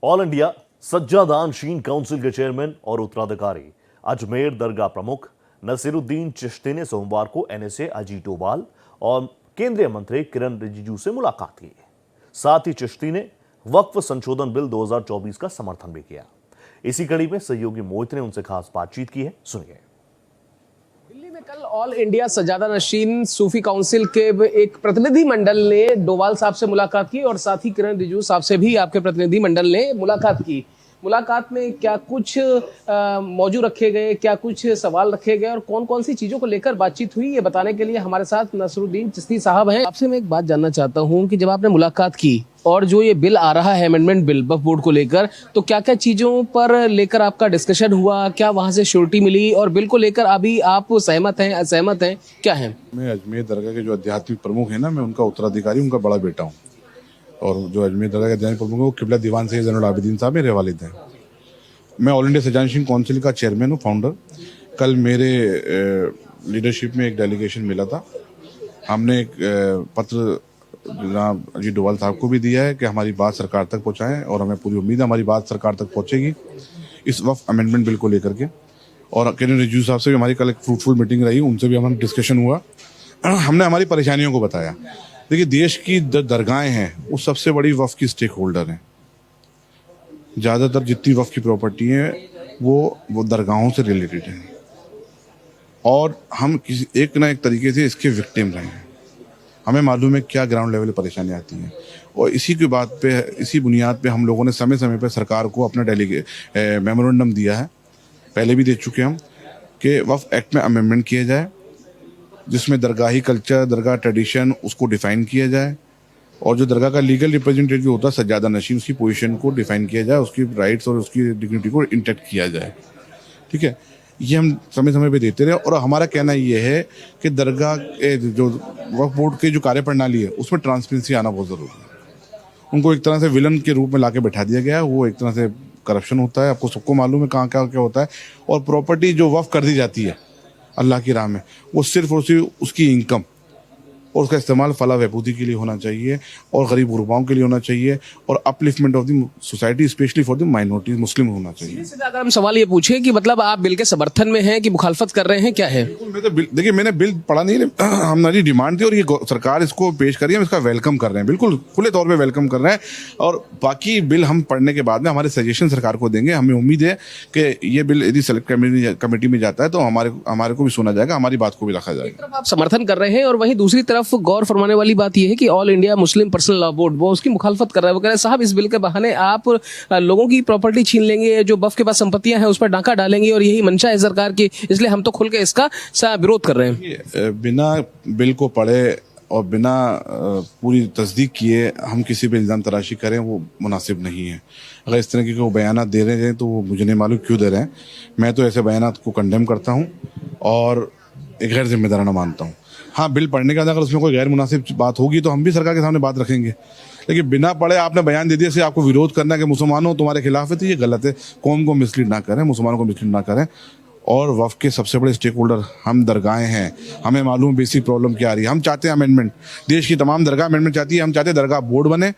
All India सज्जादान शीन council के chairman और उत्तराधिकारी अजमेर दरगाह प्रमुख नसीरुद्दीन चिश्ती ने सोमवार को एनएसए अजीत डोभाल और केंद्रीय मंत्री किरण रिजिजू से मुलाकात की। साथ ही चिश्ती ने वक्फ संशोधन बिल 2024 का समर्थन भी किया। इसी कड़ी में सहयोगी मोहित ने उनसे खास बातचीत की है, सुनिए। दिल्ली में कल ऑल इंडिया सज्जादा नशीन सूफी काउंसिल के एक प्रतिनिधि मंडल ने डोभाल साहब से मुलाकात की और साथ ही किरण रिजिजू साहब से भी आपके प्रतिनिधि मंडल ने मुलाकात की। मुलाकात में क्या कुछ मौजू रखे गए, क्या कुछ सवाल रखे गए और कौन कौन सी चीज़ों को लेकर बातचीत हुई, ये बताने के लिए हमारे साथ नसीरुद्दीन चिश्ती साहब हैं। आपसे मैं एक बात जानना चाहता हूं कि जब आपने मुलाकात की और जो ये बिल आ रहा है अमेंडमेंट बिल वक्फ बोर्ड को लेकर, तो क्या क्या चीज़ों पर लेकर आपका डिस्कशन हुआ, क्या वहाँ से श्योरिटी मिली और बिल को लेकर अभी आप सहमत हैं, असहमत हैं, क्या है? मैं अजमेर दरगाह के जो आध्यात्मिक प्रमुख हैं ना, मैं उनका उत्तराधिकारी, उनका बड़ा बेटा हूँ। और जो अजमेर दरगाह के आध्यात्मिक प्रमुख है वो किबला दीवान सैयद ज़ैनुल आबिदीन साहब मेरे वालिद हैं। मैं ऑल इंडिया सज्जादा नशीन काउंसिल का चेयरमैन हूँ, फाउंडर। कल मेरे लीडरशिप में एक डेलीगेशन मिला था। हमने एक पत्र जनाब अजीत डोभाल साहब को भी दिया है कि हमारी बात सरकार तक पहुँचाएँ, और हमें पूरी उम्मीद है हमारी बात सरकार तक पहुँचेगी इस वक्फ अमेंडमेंट बिल को लेकर के। और किरण रिजिजू साहब से भी हमारी कल एक फ्रूटफुल मीटिंग रही, उनसे भी हमारा डिस्कशन हुआ। हमने हमारी परेशानियों को बताया। देखिए, देश की दरगाहें हैं वो सबसे बड़ी वक्फ की स्टेक होल्डर हैं। ज़्यादातर जितनी वक्फ की प्रॉपर्टी है वो दरगाहों से रिलेटेड है, और हम किसी एक ना एक तरीके से इसके विक्टिम रहे हैं। हमें मालूम है क्या ग्राउंड लेवल पर परेशानी आती हैं, और इसी की बात पे, इसी बुनियाद पे हम लोगों ने समय समय पे सरकार को अपना मेमोरेंडम दिया है, पहले भी दे चुके हम, कि वक्फ एक्ट में अमेंडमेंट किया जाए जिसमें दरगाही कल्चर, दरगाह ट्रेडिशन उसको डिफ़ाइन किया जाए, और जो दरगाह का लीगल रिप्रेजेंटेटिव होता है सज्जादा नशीन, उसकी पोजीशन को डिफाइन किया जाए, उसकी राइट्स और उसकी डिग्निटी को इंटैक्ट किया जाए। ठीक है, ये हम समय समय पे देते रहे। और हमारा कहना ये है कि दरगाह जो वक्फ बोर्ड की जो कार्यप्रणाली है उसमें ट्रांसपेरेंसी आना बहुत ज़रूरी है। उनको एक तरह से विलन के रूप में ला के बैठा दिया गया है। वो एक तरह से करप्शन होता है, आपको सबको मालूम है कहाँ क्या क्या होता है। और प्रॉपर्टी जो वक्फ कर दी जाती है अल्लाह की राह में, वो सिर्फ और सिर्फ उसकी इनकम और उसका इस्तेमाल फलाह बहबूदी के लिए होना चाहिए, और गरीब गुरबाओं के लिए होना चाहिए, और upliftment of the society specially for the minorities Muslim होना चाहिए। अगर हम सवाल ये पूछे कि मतलब आप बिल के समर्थन में हैं कि मुखालफत कर रहे हैं, क्या है? मैं तो देखिए, मैंने बिल पढ़ा नहीं, हमारी डिमांड थी और ये सरकार इसको पेश करी, हम इसका वेलकम कर रहे हैं, बिल्कुल खुले तौर पे वेलकम कर रहे हैं। और बाकी बिल हम पढ़ने के बाद में हमारे सजेशन सरकार को देंगे। हमें उम्मीद है कि ये बिल यदि सेलेक्ट कमेटी में जाता है तो हमारे को भी सुना जाएगा, हमारी बात को भी रखा जाएगा। आप समर्थन कर रहे हैं और वहीं दूसरी तरफ गौर फरमाने वाली बात यह है कि all India Muslim personal law board वो उसकी मुखालफत कर रहा है। वो कह रहे हैं साहब, इस बिल के बहाने आप लोगों की प्रॉपर्टी छीन लेंगे, जो वक्फ के पास संपत्तियां हैं उस पर डाका डालेंगे, और यही मंशा है सरकार की, इसलिए हम तो खुल के इसका विरोध कर रहे हैं। बिना बिल को पढ़े और बिना पूरी तस्दीक किए हम किसी पे इल्ज़ाम तराशी करें, वो मुनासिब नहीं है। अगर इस तरह के वो बयानात दे रहे हैं तो वो मुझे नहीं मालूम क्यों दे रहे हैं। मैं तो ऐसे बयानात को कंडेम करता हूँ और एक गैर जिम्मेदाराना मानता हूँ। हाँ, बिल पढ़ने के बाद अगर उसमें कोई गैर मुनासिब बात होगी तो हम भी सरकार के सामने बात रखेंगे, लेकिन बिना पढ़े आपने बयान दे दिया से आपको विरोध करना है कि मुसलमानों तुम्हारे खिलाफ है, तो ये गलत है। कौम को मिसलीड ना करें, मुसलमानों को मिसलीड ना करें। और वक्फ के सबसे बड़े स्टेक होल्डर हम दरगाहें हैं। हमें मालूम बेसिक प्रॉब्लम क्या आ रही है। हम चाहते हैं अमेंडमेंट, देश की तमाम दरगाह अमेंडमेंट चाहती है। हम चाहते हैं दरगाह बोर्ड बने,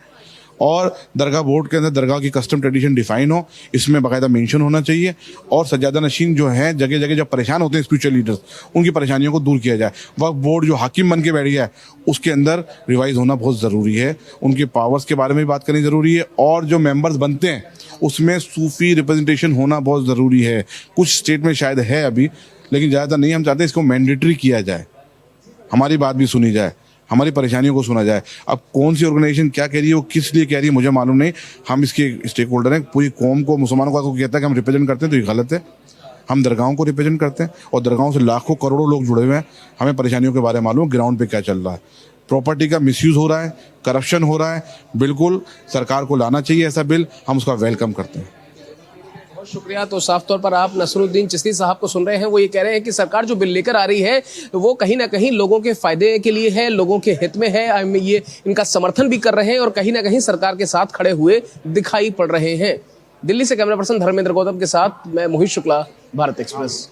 और दरगाह बोर्ड के अंदर दरगाह की कस्टम ट्रेडिशन डिफाइन हो, इसमें बाकायदा मेंशन होना चाहिए। और सज्जादा नशीन जो हैं जगह जगह जब परेशान होते हैं स्पिरिचुअल लीडर्स, उनकी परेशानियों को दूर किया जाए। वक्फ बोर्ड जो हाकिम बन के बैठ गया है उसके अंदर रिवाइज होना बहुत ज़रूरी है। उनके पावर्स के बारे में भी बात करनी ज़रूरी है, और जो मेंबर्स बनते हैं उसमें सूफी रिप्रेजेंटेशन होना बहुत ज़रूरी है। कुछ स्टेट में शायद है अभी, लेकिन ज़्यादातर नहीं। हम चाहते हैं इसको मैंडेटरी किया जाए, हमारी बात भी सुनी जाए, हमारी परेशानियों को सुना जाए। अब कौन सी ऑर्गेनाइजेशन क्या कह रही है, वो किस लिए कह रही है, मुझे मालूम नहीं। हम इसके स्टेक होल्डर हैं। पूरी कौम को, मुसलमानों को कहता है कि हम रिप्रेजेंट करते हैं, तो ये गलत है। हम दरगाहों को रिप्रेजेंट करते हैं, और दरगाहों से लाखों करोड़ों लोग जुड़े हुए हैं। हमें परेशानियों के बारे में मालूम, ग्राउंड पे क्या चल रहा है। प्रॉपर्टी का मिसयूज़ हो रहा है, करप्शन हो रहा है। बिल्कुल सरकार को लाना चाहिए ऐसा बिल, हम उसका वेलकम करते हैं। बहुत शुक्रिया। तो साफ तौर पर आप नसीरुद्दीन चिश्ती साहब को सुन रहे हैं। वो ये कह रहे हैं कि सरकार जो बिल लेकर आ रही है वो कहीं ना कहीं लोगों के फायदे के लिए है, लोगों के हित में है। ये इनका समर्थन भी कर रहे हैं और कहीं ना कहीं सरकार के साथ खड़े हुए दिखाई पड़ रहे हैं। दिल्ली से कैमरा पर्सन धर्मेंद्र गौतम के साथ मैं मोहित शुक्ला, भारत एक्सप्रेस।